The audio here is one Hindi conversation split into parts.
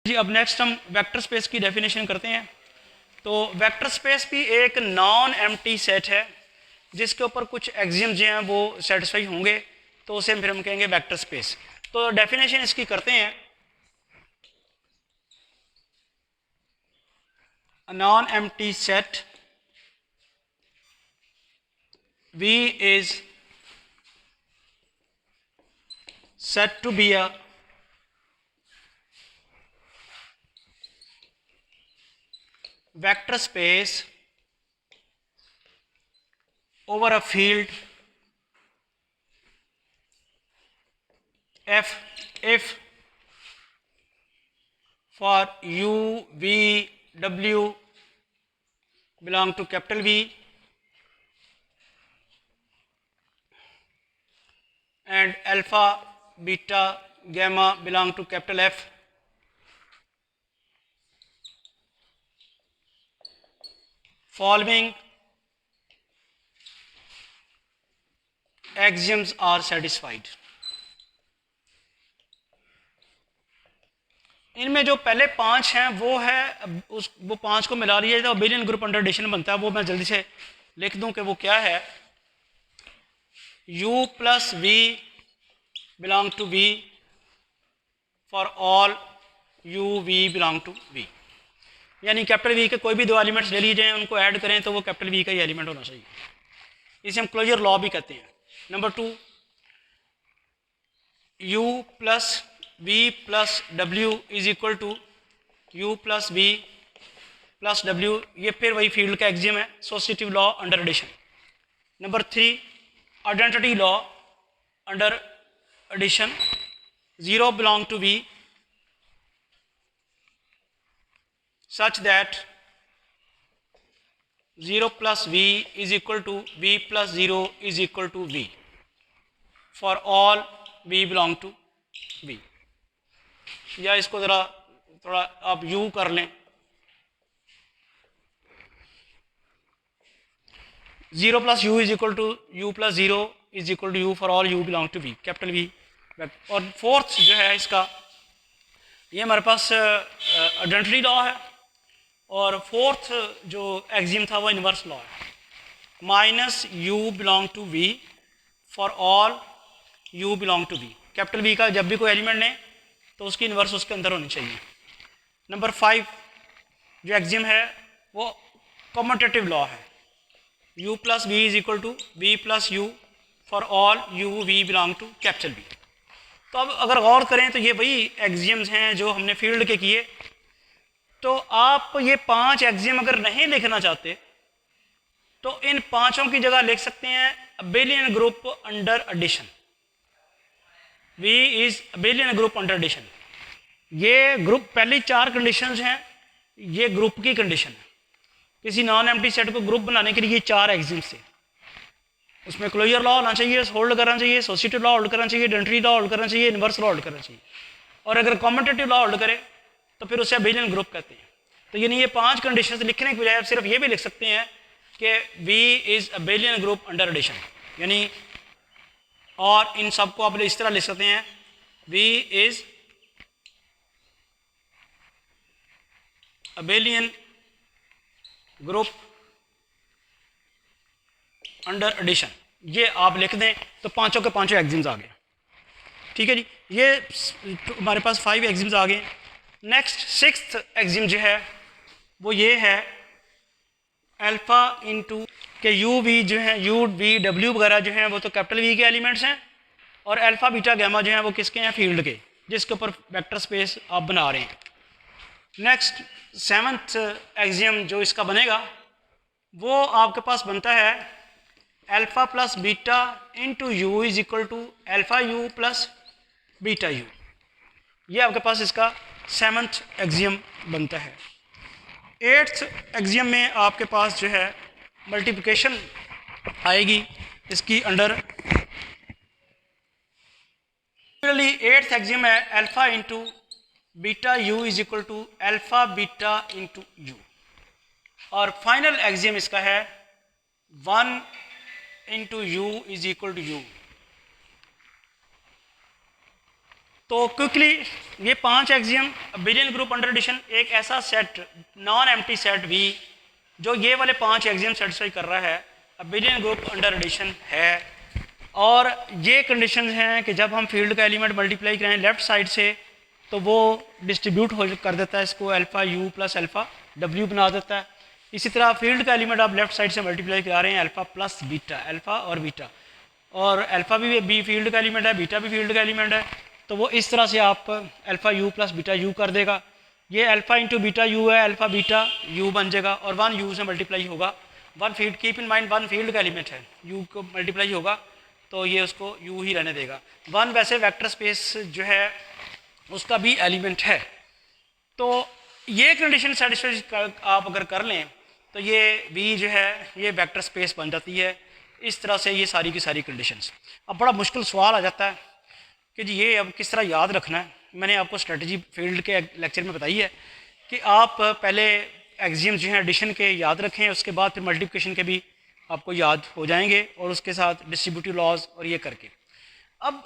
जी अब नेक्स्ट हम वेक्टर स्पेस की डेफिनेशन करते हैं। तो वेक्टर स्पेस भी एक नॉन एम्प्टी सेट है जिसके ऊपर कुछ एक्सियम जो हैं वो सेटिस्फाई होंगे, तो उसे फिर हम कहेंगे वेक्टर स्पेस। तो डेफिनेशन इसकी करते हैं। A non-empty set V is said to be a vector space over a field F if for U, V, W belong to capital V and alpha, beta, gamma belong to capital F. Following axioms are satisfied. इनमें जो पहले पांच हैं वो है वो पांच को मिला लिया तो अबेलियन ग्रुप अंडर एडिशन बनता है। वो मैं जल्दी से लिख दूं कि वो क्या है। U plus v belong to V for all U V belong to V, यानी कैपिटल V के कोई भी दो एलिमेंट्स ले लीजिए, उनको ऐड करें तो वो कैपिटल V का ही एलिमेंट होना चाहिए। इसे हम क्लोजर लॉ भी कहते हैं। Number 2, U plus V plus W is equal to U plus V plus W, ये फिर वही फील्ड का एक्सियम है, associative law under addition. Number 3, identity law under addition, 0 belong to V such that 0 plus V is equal to V plus 0 is equal to V for all V belong to V। या इसको ज़रा थोड़ा आप U कर लें, 0 plus U is equal to U plus 0 is equal to U for all U belong to V, capital V। और फोर्थ जो है इसका, ये हमारे पास आइडेंटिटी लॉ है, और फोर्थ जो एक्सियम था वो इन्वर्स लॉ है, minus U belong to V for all U belong to V। Capital V का जब भी कोई एलिमेंट लें तो उसकी इन्वर्स उसके अंदर होनी चाहिए। नंबर 5 जो एक्सियम है वो कम्यूटेटिव लॉ है, U plus V is equal to V plus U for all U V belong to capital V। तो अब अगर गौर करें तो ये वही एक्सियम्स हैं जो हमने फील्ड के किए। तो आप ये 5 एक्सियम अगर नहीं लिखना चाहते तो इन पांचों की जगह लिख सकते हैं abelian group under addition. V is abelian group under addition. ये ग्रुप पहली 4 कंडीशंस हैं, ये ग्रुप की कंडीशन है। किसी नॉन एम्प्टी सेट को ग्रुप बनाने के लिए ये 4 एक्सियम्स थे। उसमें क्लोजर लॉ होना चाहिए, होल्ड करना चाहिए, एसोसिएटिव लॉ होल्ड करना चाहिए, आइडेंटिटी लॉ होल्ड करना चाहिए, इन्वर्स लॉ होल्ड करना चाहिए, और अगर कम्यूटेटिव लॉ होल्ड करे तो फिर उसे अबेलियन ग्रुप कहते हैं। तो यानी ये 5 कंडीशंस लिखने के बजाय आप सिर्फ ये भी लिख सकते हैं कि V is abelian group under addition, यानी और इन सबको आप इस तरह लिख सकते हैं V is abelian group under addition. ये आप लिख दें तो पांचों के पांचों एक्सियम्स आ गए। ठीक है जी, ये हमारे पास 5 एक्सियम्स आ गए। नेक्स्ट 6th एक्सियम जो है वो ये है अल्फा इंटू के U V जो है U V W वगैरह जो हैं वो तो कैपिटल V के एलिमेंट्स हैं, और अल्फा बीटा गैमा जो हैं वो किसके हैं, फील्ड के, जिसके ऊपर वेक्टर स्पेस आप बना रहे हैं। नेक्स्ट 7th एक्सियम जो इसका बनेगा वो आपके पास बनता है alpha plus beta into U is equal to alpha U plus beta U। ये आपके पास इसका 7th एक्सियम बनता है। 8th एक्सियम में आपके पास जो है मल्टीप्लिकेशन आएगी इसकी अंडर। 8th एक्सियम है alpha into beta U is equal to alpha beta into U, और फाइनल एक्सियम इसका है 1 into U is equal to U। तो क्विकली ये 5 axiom abelian group under addition एक ऐसा सेट नॉन एम्प्टी सेट भी जो ये वाले 5 एक्सियम सेटिस्फाई कर रहा है बिलियन ग्रुप अंडर एडिशन है। और ये कंडीशंस हैं कि जब हम फील्ड का एलिमेंट मल्टीप्लाई करें लेफ़्ट साइड से तो वो डिस्ट्रीब्यूट हो कर देता है, इसको alpha you plus alpha W बना देता है। इसी तरह फील्ड का एलिमेंट आप लेफ़्ट साइड से मल्टीप्लाई करा रहे हैं अल्फ़ा प्लस बीटा, अल्फ़ा और बीटा, और अल्फ़ा भी फील्ड का एलिमेंट है, बीटा भी फील्ड का एलिमेंट है, तो वो इस तरह से आप alpha you plus beta you कर देगा। ये अल्फ़ा इंटू बीटा यू है, अल्फ़ा बीटा यू बन जाएगा और 1 यू से मल्टीप्लाई होगा। 1 field, keep in mind 1 field का एलिमेंट है, यू को मल्टीप्लाई होगा तो ये उसको यू ही रहने देगा। 1 वैसे वेक्टर स्पेस जो है उसका भी एलिमेंट है। तो ये कंडीशन सेटिस्फाई आप अगर कर लें तो ये भी जो है ये वेक्टर स्पेस बन जाती है। इस तरह से ये सारी की सारी कंडीशंस। अब बड़ा मुश्किल सवाल आ जाता है कि जी ये अब किस तरह याद रखना है। मैंने आपको स्ट्रेटजी फील्ड के लेक्चर में बताई है कि आप पहले एक्सियम जो हैं एडिशन के याद रखें, उसके बाद फिर मल्टीप्लिकेशन के भी आपको याद हो जाएंगे और उसके साथ डिस्ट्रीब्यूटिव लॉज और ये करके। अब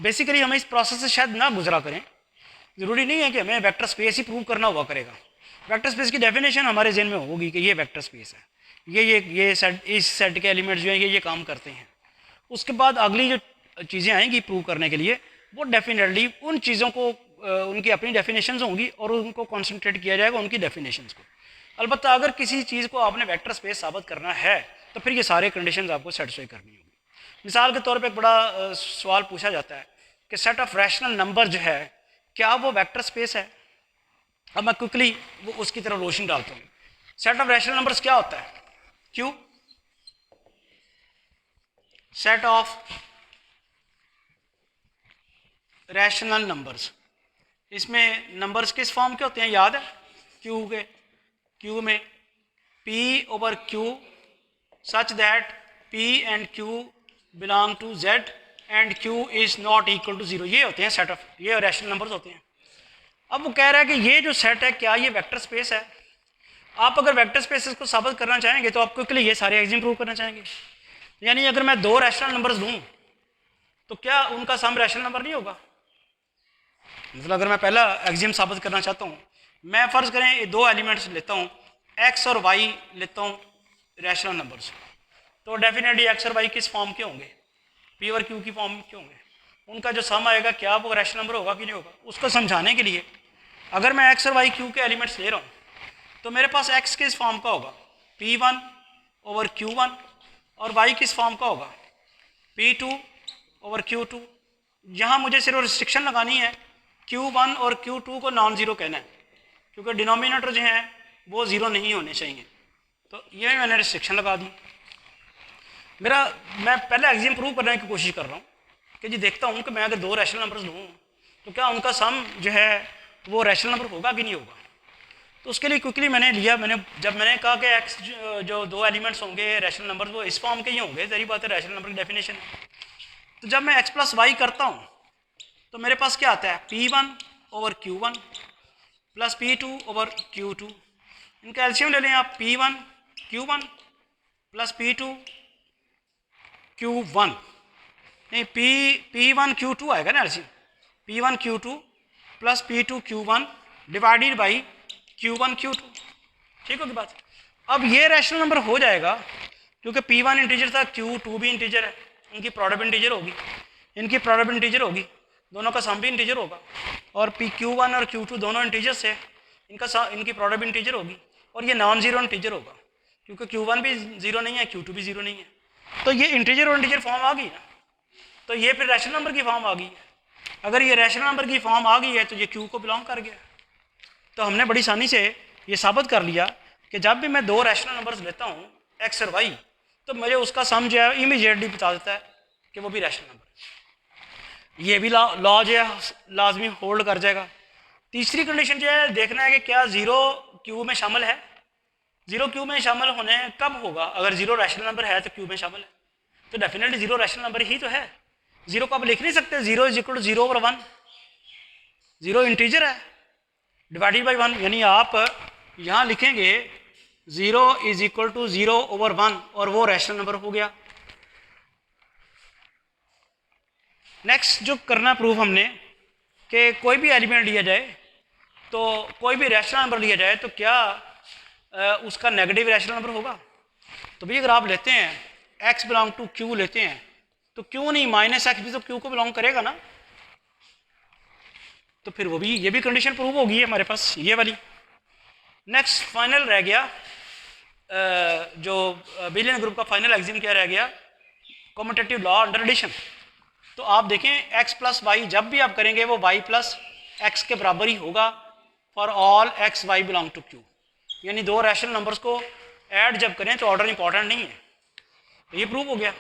बेसिकली हमें इस प्रोसेस से शायद ना गुजरा करें, ज़रूरी नहीं है कि हमें वेक्टर स्पेस ही प्रूव करना हुआ करेगा। वेक्टर स्पेस की डेफिनेशन हमारे जहन में होगी कि ये वेक्टर स्पेस है, ये सेट, इस सेट के एलिमेंट्स जो हैं ये काम करते हैं। उसके बाद अगली जो चीज़ें आएंगी प्रूव करने के लिए वो डेफिनेटली उन चीज़ों को उनकी अपनी डेफिनेशंस होंगी और उनको कॉन्सेंट्रेट किया जाएगा उनकी डेफिनेशंस को। अलबत्ता अगर किसी चीज़ को आपने वेक्टर स्पेस साबित करना है तो फिर ये सारे कंडीशंस आपको सेटिस्फाई करनी होगी। मिसाल के तौर पे एक बड़ा सवाल पूछा जाता है कि सेट ऑफ रैशनल नंबर जो है क्या वो वेक्टर स्पेस है। अब मैं क्विकली वो उसकी तरफ रोशनी डालता हूँ। सेट ऑफ रैशनल नंबर्स क्या होता है? Q, set of rational numbers. इसमें नंबर्स किस फॉर्म के होते हैं याद है? क्यू के। क्यू में P over Q such that P and Q belong to Z and Q is not equal to 0। ये होते हैं सेट ऑफ, ये रैशनल नंबर्स होते हैं। अब वो कह रहा है कि ये जो सेट है क्या ये वेक्टर स्पेस है? आप अगर वेक्टर स्पेसेस को साबित करना चाहेंगे तो आप क्विकली ये सारे एक्सियम प्रूव करना चाहेंगे। यानी अगर मैं 2 रैशनल नंबर्स लूँ तो क्या उनका सम रैशनल नंबर नहीं होगा? मतलब अगर मैं पहला एक्सियम साबित करना चाहता हूँ, मैं फ़र्ज़ करें 2 एलिमेंट्स लेता हूँ, x और y लेता हूँ रैशनल नंबर्स, तो डेफिनेटली x और y किस फॉर्म के होंगे? p और q की फॉर्म के होंगे। उनका जो सम आएगा क्या वो रैशनल नंबर होगा कि नहीं होगा? उसको समझाने के लिए अगर मैं x और y q के एलिमेंट्स ले रहा हूँ तो मेरे पास x किस फॉर्म का होगा? p1 ओवर q1, और y किस फॉर्म का होगा? p2 over q2। यहाँ मुझे सिर्फ रिस्ट्रिक्शन लगानी है, q1 और q2 को नॉन ज़ीरो कहना है क्योंकि डिनोमिनेटर जो हैं वो ज़ीरो नहीं होने चाहिए। तो ये मैंने रिस्ट्रिक्शन लगा दी। मैं पहले एक्सियम प्रूव करने की कोशिश कर रहा हूँ कि जी देखता हूँ कि मैं अगर 2 रैशनल नंबर्स लूँ तो क्या उनका सम जो है वो रैशनल नंबर होगा कि नहीं होगा। तो उसके लिए क्विकली जब मैंने कहा कि एक्स जो 2 एलिमेंट्स होंगे रैशनल नंबर वो इस फॉर्म के ही होंगे, जरी बात है रैशनल नंबर की डेफिनेशन है। तो जब मैं x प्लस वाई करता हूँ तो मेरे पास क्या आता है? p1 over q1 plus p2 over q2। इनका एलसीएम ले लें आप, p1 q1 plus p2 q1, नहीं p1 q2 आएगा ना LCM, p1 q2 plus p2 q1 divided by q1 q2। ठीक होगी बात? अब ये रैशनल नंबर हो जाएगा क्योंकि p1 इंटीजर था, q2 भी इंटीजर है, इनकी प्रोडक्ट इंटीजर होगी, इनकी प्रोडक्ट इंटीजर होगी, दोनों का सम भी इंटीजर होगा। और q1 और q2 दोनों इंटीजर्स है, इनकी प्रोडक्ट भी इंटीजर होगी और ये नॉन ज़ीरो इंटीजर होगा क्योंकि q1 भी ज़ीरो नहीं है, q2 भी ज़ीरो नहीं है। तो ये इंटीजर और इंटीजर फॉर्म आ गई ना, तो ये फिर रैशनल नंबर की फॉर्म आ गई है। अगर ये रैशनल नंबर की फॉर्म आ गई है तो ये q को बिलोंग कर गया। तो हमने बड़ी आसानी से ये साबित कर लिया कि जब भी मैं 2 रैशनल नंबर्स लेता हूँ x और y तो मुझे उसका सम जो है इमीडिएटली बता देता है कि वो भी रैशनल नंबर है। ये भी लॉ जो है लाजमी होल्ड कर जाएगा। तीसरी कंडीशन जो है देखना है कि क्या 0 क्यू में शामिल है। 0 क्यू में शामिल होने कब होगा? अगर 0 रैशनल नंबर है तो क्यू में शामिल है, तो डेफिनेटली 0 रैशनल नंबर ही तो है। 0 को आप लिख नहीं सकते 0 is equal to 0 over 1, 0 integer है डिवाइडेड बाई 1, यानी आप यहाँ लिखेंगे 0 इज इक्वल टू 0 ओवर 1 और वो रैशनल नंबर हो गया। नेक्स्ट जो करना प्रूफ हमने कि कोई भी एलिमेंट लिया जाए, तो कोई भी रैशनल नंबर लिया जाए तो क्या उसका नेगेटिव रैशनल नंबर होगा? तो भाई अगर आप लेते हैं x बिलोंग टू q लेते हैं, तो क्यों नहीं माइनस एक्स भी तो q को बिलोंग करेगा ना। तो फिर वो भी, ये भी कंडीशन प्रूव होगी है हमारे पास, ये वाली। नेक्स्ट फाइनल रह गया, जो बिलियन ग्रुप का फाइनल एग्जिम क्या रह गया, कॉम्यूटेटिव लॉ अंडर एडिशन। तो आप देखें x प्लस वाई जब भी आप करेंगे वो y प्लस एक्स के बराबर ही होगा for all x y belong to q। यानी दो रैशनल नंबर्स को ऐड जब करें तो ऑर्डर इंपॉर्टेंट नहीं है, तो ये प्रूव हो गया।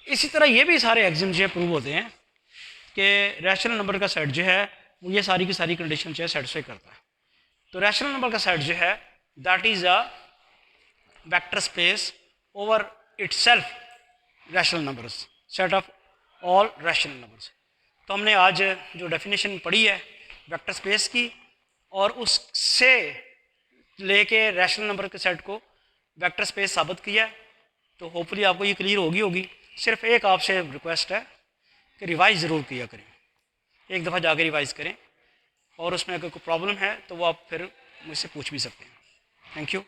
इसी तरह ये भी सारे एग्जाम जो है प्रूव होते हैं कि रैशनल नंबर का सेट जो है वो ये सारी की सारी कंडीशन जो है सेटिस्फाई करता है। तो रैशनल नंबर का सेट जो है that is a vector space over itself rational numbers, set of all rational numbers. तो हमने आज जो डेफिनेशन पढ़ी है वेक्टर स्पेस की, और उससे लेके रैशनल नंबर के सेट को वेक्टर स्पेस साबित किया है। तो होपफुली आपको ये क्लियर होगी। सिर्फ एक आपसे रिक्वेस्ट है कि रिवाइज ज़रूर किया करें, एक दफ़ा जाकर रिवाइज करें, और उसमें अगर कोई प्रॉब्लम है तो वो आप फिर मुझसे पूछ भी सकते हैं। Thank you.